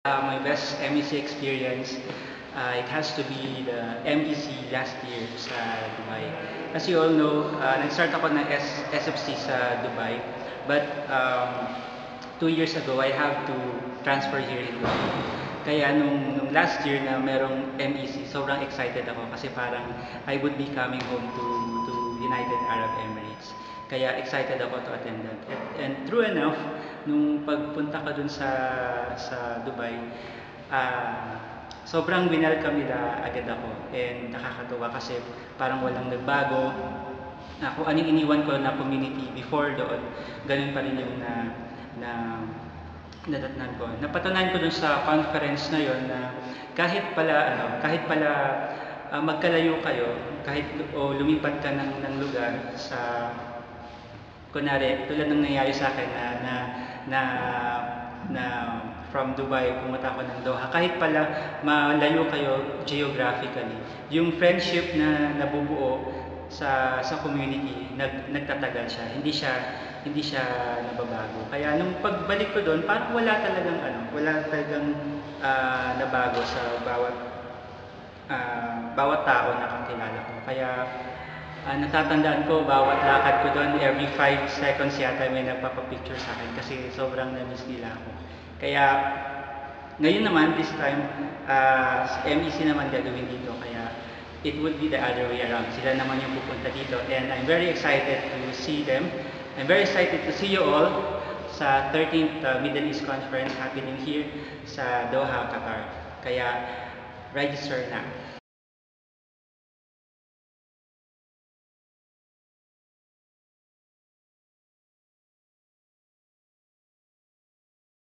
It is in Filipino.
My best MEC experience, it has to be the MEC last year sa Dubai. As you all know, nag-start ako ng SFC sa Dubai. But 2 years ago, I have to transfer here in Dubai. Kaya nung last year na merong MEC, sobrang excited ako kasi parang I would be coming home to United Arab Emirates. Kaya excited ako to attend that. And true enough, nung pagpunta ko dun sa Dubai, sobrang winelcome nila agad ako. And nakakatuwa kasi parang walang nagbago. Kung anong iniwan ko na community before doon, ganun pa rin yung nadatnan ko. Napatunayan ko dun sa conference na yon na kahit pala magkalayo kayo, kahit o lumipat ka ng lugar sa kunwari, tulad ng nangyari sa akin na from Dubai, pumunta ako ng Doha. Kahit pala malayo kayo geographically, yung friendship na nabubuo sa community, nagtatagal siya. Hindi siya nababago. Kaya nung pagbalik ko doon, parang wala talagang nabago sa bawat tao na kakilala ko. Kaya natatandaan ko, bawat lakad ko doon, every 5 seconds yata may nagpapapicture sa akin kasi sobrang na-miss nila ako. Kaya ngayon naman, this time, MEC naman gagawin dito. Kaya it would be the other way around. Sila naman yung pupunta dito. And I'm very excited to see them. I'm very excited to see you all sa 13th Middle East Conference happening here sa Doha, Qatar. Kaya register na.